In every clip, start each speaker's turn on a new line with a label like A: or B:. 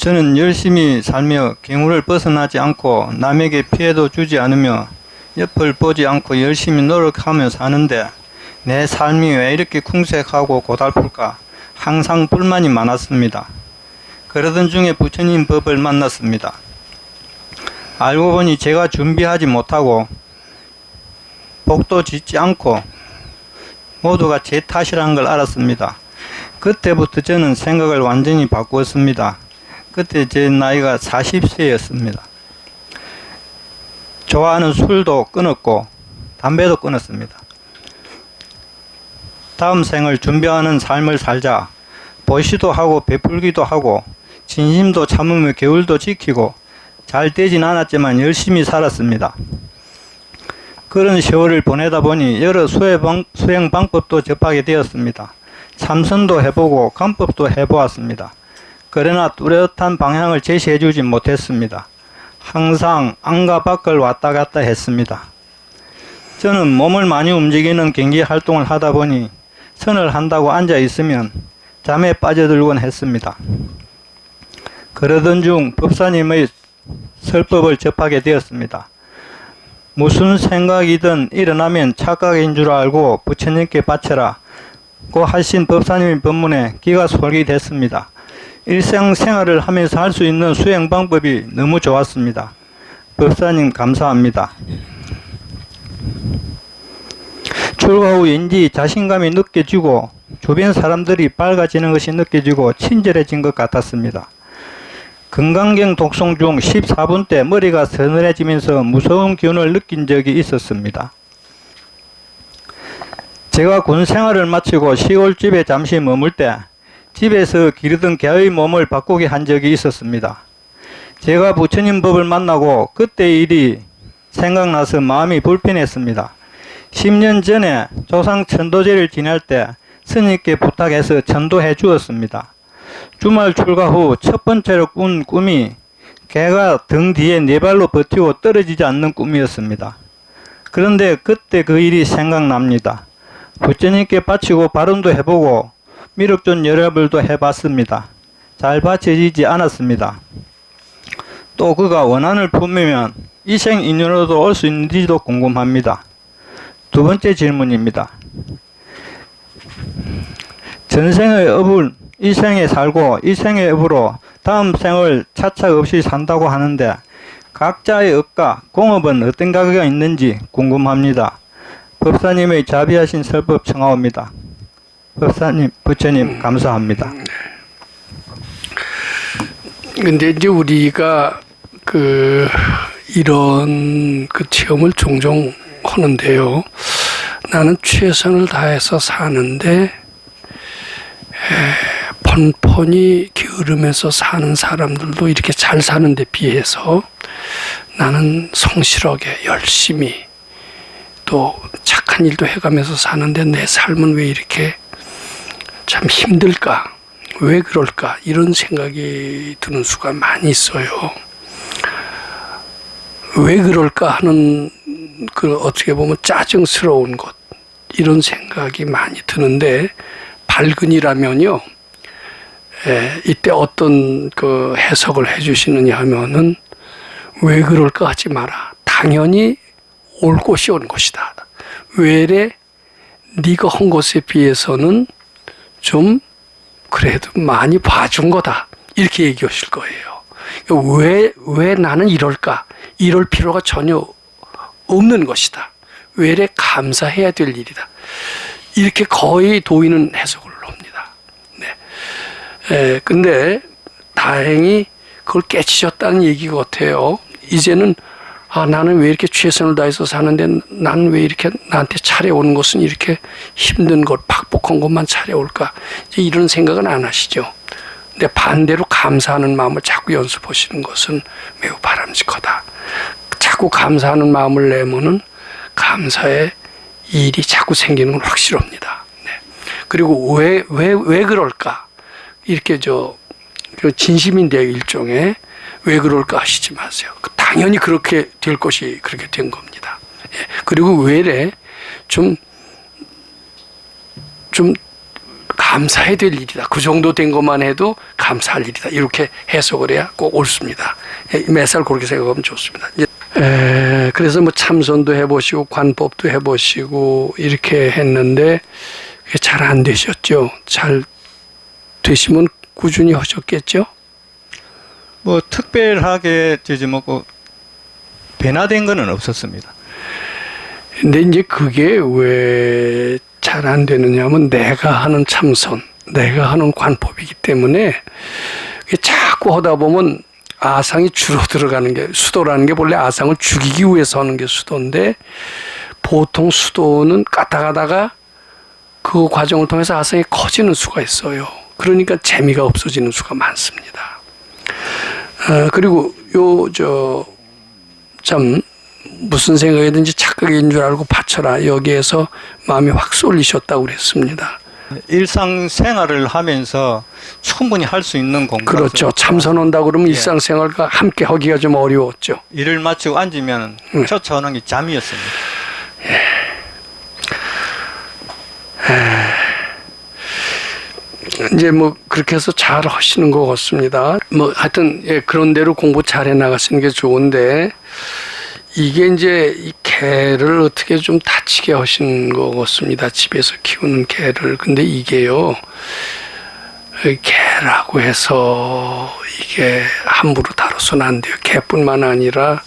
A: 저는 열심히 살며 경우를 벗어나지 않고 남에게 피해도 주지 않으며 옆을 보지 않고 열심히 노력하며 사는데 내 삶이 왜 이렇게 궁색하고 고달플까 항상 불만이 많았습니다. 그러던 중에 부처님 법을 만났습니다. 알고 보니 제가 준비하지 못하고 복도 짓지 않고 모두가 제 탓이라는 걸 알았습니다. 그때부터 저는 생각을 완전히 바꾸었습니다. 그때 제 나이가 40세였습니다. 좋아하는 술도 끊었고 담배도 끊었습니다. 다음 생을 준비하는 삶을 살자 보시도 하고 베풀기도 하고 진심도 참으며 겨울도 지키고 잘 되진 않았지만 열심히 살았습니다. 그런 세월을 보내다 보니 여러 수행 방법도 접하게 되었습니다. 참선도 해보고 간법도 해보았습니다. 그러나 뚜렷한 방향을 제시해 주지 못했습니다. 항상 안과 밖을 왔다 갔다 했습니다. 저는 몸을 많이 움직이는 경기 활동을 하다 보니 선을 한다고 앉아 있으면 잠에 빠져들곤 했습니다. 그러던 중 법사님의 설법을 접하게 되었습니다. 무슨 생각이든 일어나면 착각인 줄 알고 부처님께 바쳐라 고 하신 법사님의 법문에 귀가 솔깃했습니다. 일상생활을 하면서 할 수 있는 수행 방법이 너무 좋았습니다. 법사님 감사합니다. 출가 후 왠지 자신감이 느껴지고 주변 사람들이 밝아지는 것이 느껴지고 친절해진 것 같았습니다. 금강경 독송 중 14분 때 머리가 서늘해지면서 무서운 기운을 느낀 적이 있었습니다. 제가 군 생활을 마치고 시골집에 잠시 머물 때 집에서 기르던 개의 몸을 바꾸게 한 적이 있었습니다. 제가 부처님 법을 만나고 그때의 일이 생각나서 마음이 불편했습니다. 10년 전에 조상 천도제를 지낼 때 스님께 부탁해서 천도해 주었습니다. 주말 출가 후 첫 번째로 꾼 꿈이 개가 등 뒤에 네 발로 버티고 떨어지지 않는 꿈이었습니다. 그런데 그때 그 일이 생각납니다. 부처님께 바치고 발언도 해보고 미륵존 열애불도 해봤습니다. 잘 받쳐지지 않았습니다. 또 그가 원한을 품으면 이생 인연으로도 올 수 있는지도 궁금합니다. 두 번째 질문입니다. 전생의 업을 이 생에 살고 이 생의 업으로 다음 생을 차차 없이 산다고 하는데 각자의 업과 공업은 어떤 가게가 있는지 궁금합니다. 법사님의 자비하신 설법 청하옵니다. 법사님, 부처님 감사합니다.
B: 근데 이제 우리가 이런 체험을 종종 하는데요. 나는 최선을 다해서 사는데 펀펀히 게으르면서 사는 사람들도 이렇게 잘 사는 데 비해서 나는 성실하게 열심히 또 착한 일도 해가면서 사는데 내 삶은 왜 이렇게 참 힘들까? 왜 그럴까? 이런 생각이 드는 수가 많이 있어요. 왜 그럴까 하는 어떻게 보면 짜증스러운 것 이런 생각이 많이 드는데 발근이라면요. 이때 어떤 해석을 해주시느냐 하면은 왜 그럴까 하지 마라. 당연히 올 곳이 온 것이다. 왜래 네가 한 것에 비해서는 좀 그래도 많이 봐준 거다. 이렇게 얘기하실 거예요. 왜 나는 이럴까? 이럴 필요가 전혀 없는 것이다. 왜래 감사해야 될 일이다. 이렇게 거의 도의는 해석을 합니다. 네. 근데 다행히 그걸 깨치셨다는 얘기 같아요. 이제는 나는 왜 이렇게 최선을 다해서 사는데 나는 왜 이렇게 나한테 차려오는 것은 이렇게 힘든 것, 박복한 것만 차려올까? 이제 이런 생각은 안 하시죠. 근데 반대로 감사하는 마음을 자꾸 연습하시는 것은 매우 바람직하다. 자꾸 감사하는 마음을 내면은 감사의 일이 자꾸 생기는 건 확실합니다. 네. 그리고 왜 그럴까? 이렇게 진심인데요, 일종의. 왜 그럴까 하시지 마세요. 당연히 그렇게 될 것이 그렇게 된 겁니다. 예. 그리고 왜래 좀 감사해야 될 일이다. 그 정도 된 것만 해도 감사할 일이다. 이렇게 해석을 해야 꼭 옳습니다. 매살 그렇게 생각하면 좋습니다. 그래서 뭐 참선도 해보시고 관법도 해보시고 이렇게 했는데 잘 안 되셨죠. 잘 되시면 꾸준히 하셨겠죠.
A: 뭐 특별하게 되지 뭐고 변화된 거는 없었습니다.
B: 근데 이제 그게 왜 잘 안 되느냐면 내가 하는 참선, 내가 하는 관법이기 때문에 자꾸 하다 보면 아상이 줄어들어가는 게, 수도라는 게 원래 아상을 죽이기 위해서 하는 게 수도인데, 보통 수도는 까다가다가 그 과정을 통해서 아상이 커지는 수가 있어요. 그러니까 재미가 없어지는 수가 많습니다. 그리고 참 무슨 생각이든지 착각인 줄 알고 바쳐라. 여기에서 마음이 확 쏠리셨다고 그랬습니다.
A: 일상생활을 하면서 충분히 할 수 있는 공부.
B: 그렇죠. 참선한다 그러면 일상생활과 함께 하기가 좀 어려웠죠.
A: 일을 마치고 앉으면 쫓아오는 게 잠이었습니다.
B: 이제 뭐 그렇게 해서 잘 하시는 것 같습니다. 뭐 하여튼 그런 대로 공부 잘 해 나가시는 게 좋은데, 이게 이제 이 개를 어떻게 좀 다치게 하신 것 같습니다. 집에서 키우는 개를. 근데 이게요, 개라고 해서 이게 함부로 다뤄서는 안 돼요. 개뿐만 아니라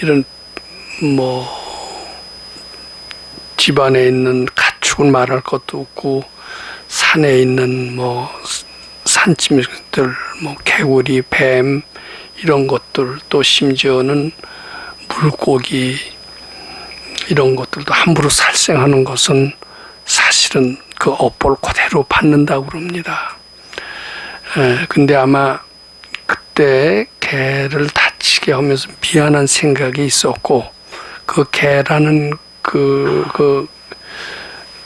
B: 이런 뭐 집안에 있는 가축은 말할 것도 없고, 산에 있는 뭐 산짐승들, 뭐 개구리, 뱀 이런 것들, 또 심지어는 물고기 이런 것들도 함부로 살생하는 것은 사실은 그 업보를 그대로 받는다고 그럽니다. 근데 아마 그때 개를 다치게 하면서 미안한 생각이 있었고, 그 개라는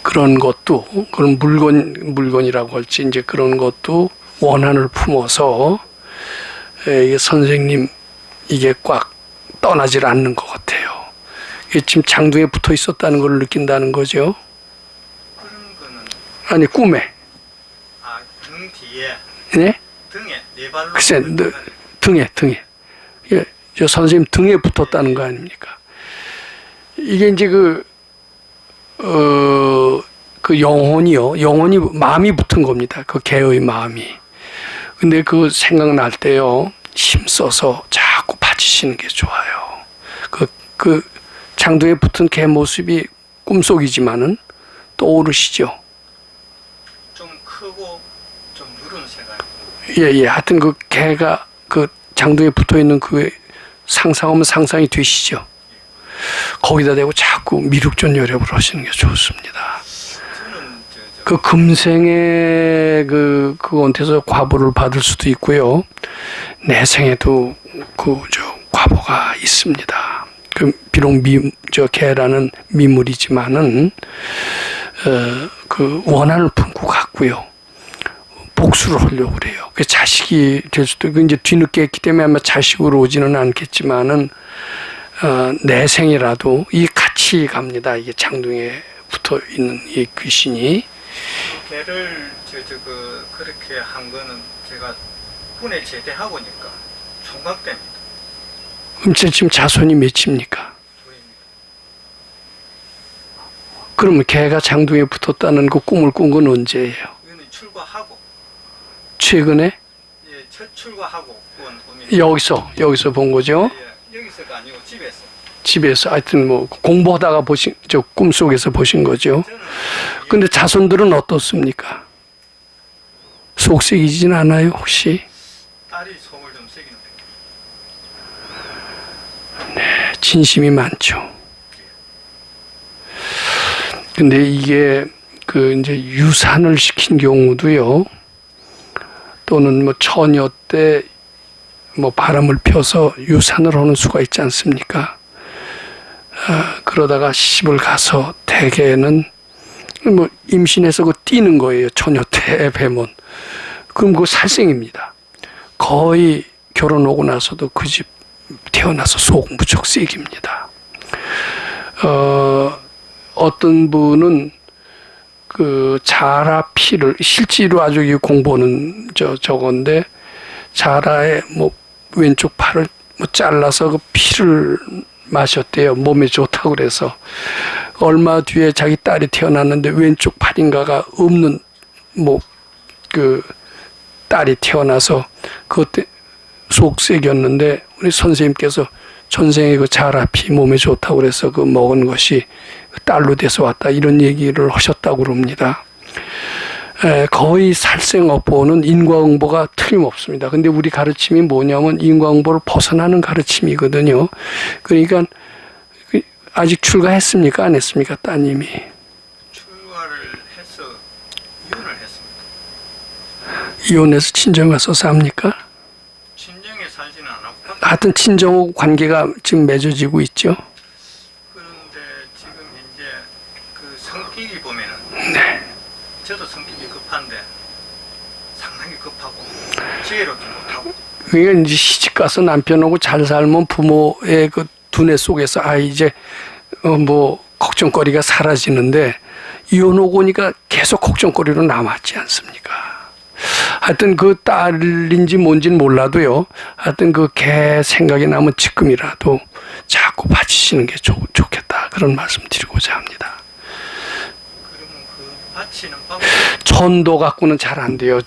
B: 그런 것도, 그런 물건이라고 할지 이제 그런 것도 원한을 품어서 이게 선생님 이게 꽉 떠나질 않는 것 같아요. 이게 지금 장둥에 붙어 있었다는 걸 느낀다는 거죠.
A: 그런 거는
B: 아니 꿈에.
A: 등 뒤에.
B: 네?
A: 등에 네 발로.
B: 글쎄 등에. 예, 저 선생님 등에 붙었다는 거 아닙니까? 이게 이제 그 영혼이 마음이 붙은 겁니다. 그 개의 마음이. 근데 그 생각날 때요, 힘써서 자꾸 봐주시는 게 좋아요. 그 장둥에 붙은 개 모습이 꿈속이지만은 떠오르시죠?
A: 좀 크고 좀 누른 색깔.
B: 예. 하여튼 그 개가 그 장둥에 붙어 있는 그 상상하면 상상이 되시죠? 거기다 대고 자꾸 미륵존열협을 하시는 게 좋습니다. 그 금생에 그한테서 과보를 받을 수도 있고요. 내생에도 과보가 있습니다. 비록 개라는 미물이지만은 그 원한을 품고 갔고요. 복수를 하려고 그래요. 그 자식이 될 수도 있고, 이제 뒤늦게 했기 때문에 아마 자식으로 오지는 않겠지만은 내생이라도 이 같이 갑니다. 이게 장둥에 붙어 있는 이 귀신이.
A: 개를 그렇게 한 거는 제가 군에 제대하고니까 총각됩니다.
B: 그럼 지금 자손이 몇입니까? 그러면 개가 장둥에 붙었다는 그 꿈을 꾼 건 언제예요?
A: 이거는 출가하고.
B: 최근에?
A: 예, 첫 출가하고 꾼 꿈이.
B: 여기서 본 거죠?
A: 예, 여기서가 아니고 집에서.
B: 집에서 하여튼 뭐 공부하다가 보신, 저 꿈속에서 보신 거죠. 근데 자손들은 어떻습니까? 속색이진 않아요, 혹시?
A: 딸이 속을 좀 새기는 편.
B: 네, 진심이 많죠. 근데 이게 이제 유산을 시킨 경우도요, 또는 뭐 처녀 때 뭐 바람을 펴서 유산을 하는 수가 있지 않습니까? 그러다가 시집을 가서 대개는 뭐 임신해서 뛰는 거예요. 처녀 때 뱀은. 그럼 그거 살생입니다. 거의 결혼 오고 나서도 그 집 태어나서 속 무척 세깁니다. 어떤 분은 그 자라 피를 실제로 아주 이 공부는 저건데 자라의 뭐 왼쪽 팔을 뭐 잘라서 그 피를 마셨대요. 몸에 좋다고 그래서 얼마 뒤에 자기 딸이 태어났는데 왼쪽 팔인가가 없는 뭐 그 딸이 태어나서 그때 속색이었는데 우리 선생님께서 전생에 그 자라피 몸에 좋다고 그래서 그 먹은 것이 딸로 돼서 왔다 이런 얘기를 하셨다고 그럽니다. 거의 살생업보는 인과응보가 틀림없습니다. 근데 우리 가르침이 뭐냐면 인과응보를 벗어나는 가르침이거든요. 그러니까 아직 출가했습니까? 안 했습니까? 따님이.
A: 출가를 해서 이혼을 했습니다.
B: 이혼해서 친정 가서 삽니까?
A: 친정에 살지는 않았고
B: 하여튼 친정하고 관계가 지금 맺어지고 있죠.
A: 그런데 지금 이제 그 성격이 보면은
B: 네.
A: 저도 성격이 급한데 상당히 급하고 지혜롭지 못하고
B: 그러니까 이제 시집 가서 남편하고 잘 살면 부모의 그 두뇌 속에서 아 이제 뭐 걱정거리가 사라지는데 이혼하고 오니까 계속 걱정거리로 남았지 않습니까? 하여튼 그 딸인지 뭔지는 몰라도요. 하여튼 그 개 생각이 나면 지금이라도 자꾸 바치시는 게 좋겠다. 그런 말씀 드리고자 합니다.
A: 그러면 그 바치는 방법
B: 천도 갖고는 잘 안 돼요.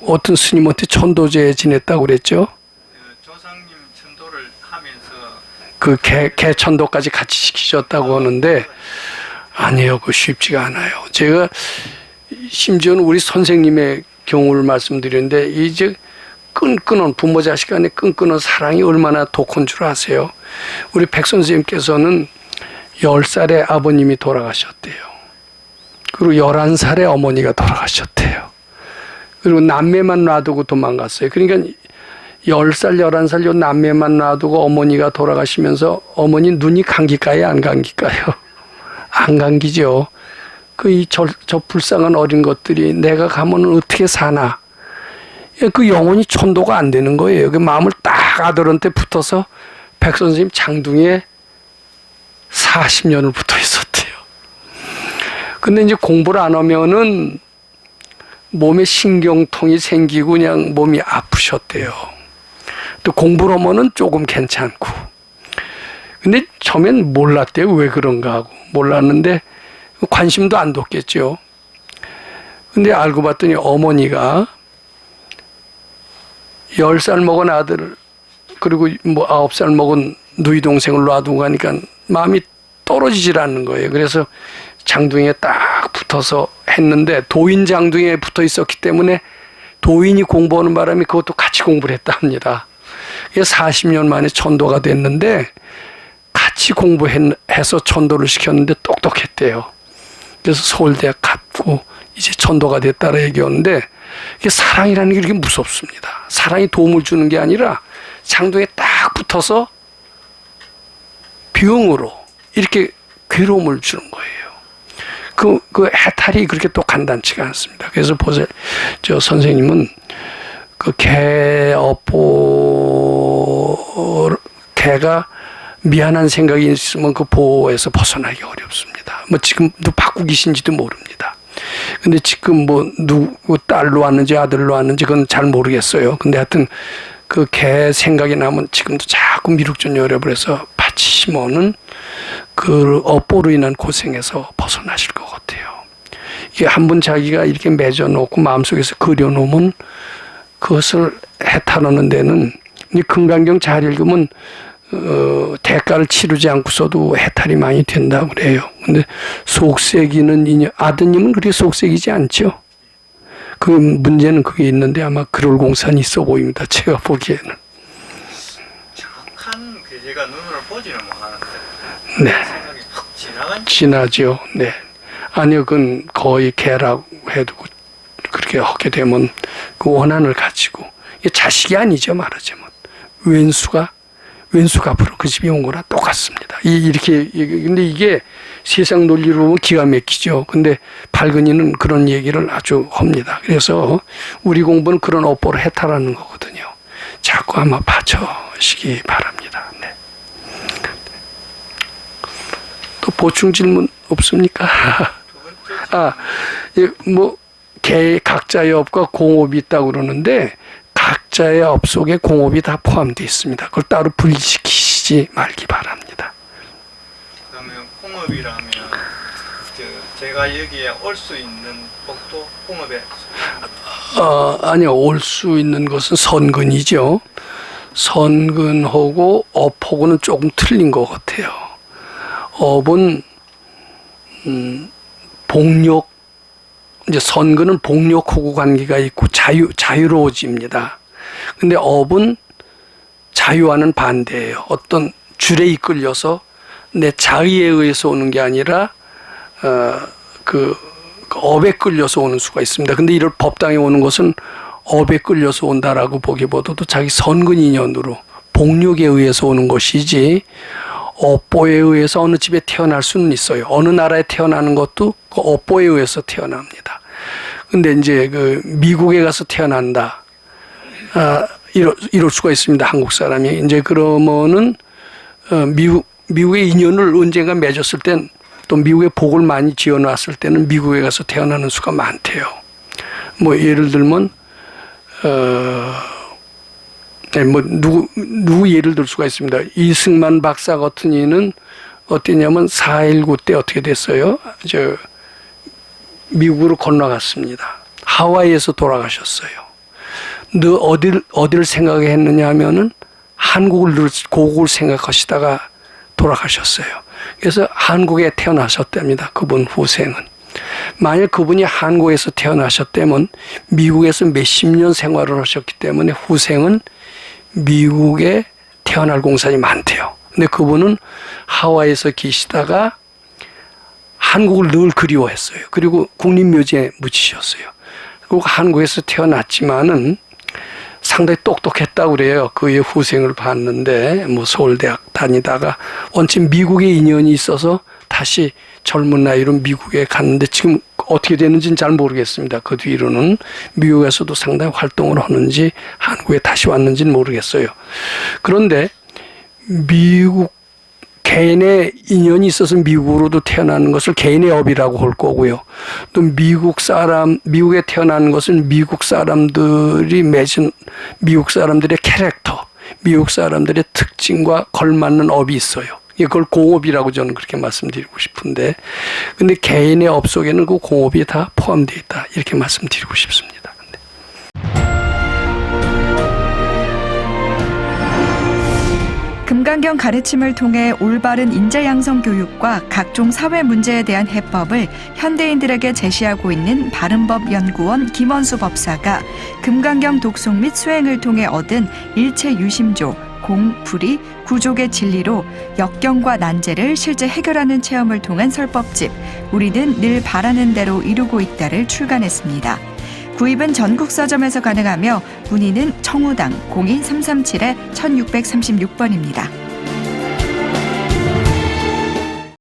B: 어떤 스님한테 천도제 지냈다고 그랬죠?
A: 조상님 천도를 하면서
B: 그 개 천도까지 같이 시키셨다고 하는데 아니에요. 그거 쉽지가 않아요. 제가 심지어는 우리 선생님의 경우를 말씀드리는데 이제 끈끈한 부모 자식 간의 끈끈한 사랑이 얼마나 독한 줄 아세요? 우리 백 선생님께서는 10살에 아버님이 돌아가셨대요. 그리고 11살에 어머니가 돌아가셨대요. 그리고 남매만 놔두고 도망갔어요. 그러니까 10살, 11살 요 남매만 놔두고 어머니가 돌아가시면서 어머니 눈이 감길까요? 안 감길까요? 안 감기죠. 저 불쌍한 어린 것들이 내가 가면 어떻게 사나. 그 영혼이 천도가 안 되는 거예요. 그 마음을 딱 아들한테 붙어서 백 선생님 장둥이에 40년을 붙어 있었대요. 근데 이제 공부를 안 하면은 몸에 신경통이 생기고 그냥 몸이 아프셨대요. 또 공부를 하면은 조금 괜찮고. 근데 처음엔 몰랐대요. 왜 그런가 하고. 몰랐는데 관심도 안 뒀겠죠. 근데 알고 봤더니 어머니가 10살 먹은 아들을 그리고 뭐 9살 먹은 누이 동생을 놔두고 가니까 마음이 떨어지질 않는 거예요. 그래서 장둥이에 딱 붙어서 했는데 도인 장둥이에 붙어 있었기 때문에 도인이 공부하는 바람에 그것도 같이 공부를 했다 합니다. 이게 40년 만에 천도가 됐는데 같이 공부해서 천도를 시켰는데 똑똑했대요. 그래서 서울대학 갔고 이제 천도가 됐다라 얘기하는데 이게 사랑이라는 게 이렇게 무섭습니다. 사랑이 도움을 주는 게 아니라 장둥이에 딱 붙어서 병으로 이렇게 괴로움을 주는 거예요. 그 해탈이 그렇게 또 간단치가 않습니다. 그래서 보세요. 저 선생님은 그 개가 미안한 생각이 있으면 그 보호에서 벗어나기 어렵습니다. 뭐 지금도 받고 계신지도 모릅니다. 근데 지금 뭐 누구 딸로 왔는지 아들로 왔는지 그건 잘 모르겠어요. 근데 하여튼 그 개 생각이 나면 지금도 자꾸 미륵전 열애버려서 받치시면은 그 업보로 인한 고생에서 벗어나실 것 같아요. 이게 한번 자기가 이렇게 맺어놓고 마음속에서 그려놓으면 그것을 해탈하는 데는 이 금강경 잘 읽으면 대가를 치르지 않고서도 해탈이 많이 된다고 그래요. 근데 속색이는 아드님은 그렇게 속색이지 않죠. 그 문제는 그게 있는데 아마 그럴 공산이 있어 보입니다. 제가 보기에는.
A: 정확한 제가 눈으로 보지는 못하는데
B: 네.
A: 생각이 확 지나간
B: 지나죠. 네. 아니요, 그건 거의 개라고 해도 그렇게 하게 되면 그 원한을 가지고 이게 자식이 아니죠, 말하자면. 왼수가 앞으로 그 집에 온 거랑 똑같습니다. 근데 이게 세상 논리로 보면 기가 막히죠. 근데 발근이는 그런 얘기를 아주 합니다. 그래서 우리 공부는 그런 업보를 해탈하는 거거든요. 자꾸 아마 봐주시기 바랍니다. 네. 또 보충 질문 없습니까? 뭐 각자의 업과 공업이 있다고 그러는데 각자의 업 속에 공업이 다 포함되어 있습니다. 그걸 따로 분리시키지 말기 바랍니다.
A: 그러면 공업이라면 제가 여기에 올 수 있는 법도 공업에
B: 아니요. 올 수 있는 것은 선근이죠. 선근하고 업하고는 조금 틀린 것 같아요. 업은 복력, 이제 선근은 복력하고 관계가 있고 자유로워집니다. 근데 업은 자유와는 반대예요. 어떤 줄에 이끌려서 내 자의에 의해서 오는 게 아니라 그 업에 끌려서 오는 수가 있습니다. 근데 이럴 법당에 오는 것은 업에 끌려서 온다라고 보기보다도 자기 선근 인연으로 복력에 의해서 오는 것이지 업보에 의해서 어느 집에 태어날 수는 있어요. 어느 나라에 태어나는 것도 그 업보에 의해서 태어납니다. 근데 이제 그 미국에 가서 태어난다. 이럴 수가 있습니다. 한국 사람이. 이제 그러면은 미국의 인연을 언젠가 맺었을 땐 또 미국에 복을 많이 지어놨을 때는 미국에 가서 태어나는 수가 많대요. 뭐 예를 들면 뭐 누구 예를 들 수가 있습니다. 이승만 박사 같은 이는 어땠냐면 4.19 때 어떻게 됐어요? 미국으로 건너갔습니다. 하와이에서 돌아가셨어요. 너 어디를 생각했느냐 하면은 고국을 생각하시다가 돌아가셨어요. 그래서 한국에 태어나셨답니다. 그분 후생은. 만약 그분이 한국에서 태어나셨다면 미국에서 몇십 년 생활을 하셨기 때문에 후생은 미국에 태어날 공산이 많대요. 근데 그분은 하와이에서 계시다가 한국을 늘 그리워했어요. 그리고 국립묘지에 묻히셨어요. 그리고 한국에서 태어났지만은 상당히 똑똑했다고 그래요. 그의 후생을 봤는데 뭐 서울대학 다니다가 원체 미국에 인연이 있어서 다시 젊은 나이로 미국에 갔는데 지금 어떻게 되는지는 잘 모르겠습니다. 그 뒤로는 미국에서도 상당히 활동을 하는지 한국에 다시 왔는지는 모르겠어요. 그런데 미국 개인의 인연이 있어서 미국으로도 태어나는 것을 개인의 업이라고 할 거고요. 또 미국에 태어나는 것은 미국 사람들이 맺은 미국 사람들의 캐릭터, 미국 사람들의 특징과 걸맞는 업이 있어요. 그걸 공업이라고 저는 그렇게 말씀드리고 싶은데, 근데 개인의 업 속에는 그 공업이 다 포함되어 있다. 이렇게 말씀드리고 싶습니다.
C: 금강경 가르침을 통해 올바른 인재양성 교육과 각종 사회 문제에 대한 해법을 현대인들에게 제시하고 있는 바른법연구원 김원수 법사가 금강경 독송 및 수행을 통해 얻은 일체 유심조, 공, 불이, 구족의 진리로 역경과 난제를 실제 해결하는 체험을 통한 설법집 우리는 늘 바라는 대로 이루고 있다를 출간했습니다. 구입은 전국 서점에서 가능하며 문의는 청우당 02-337-1636번입니다.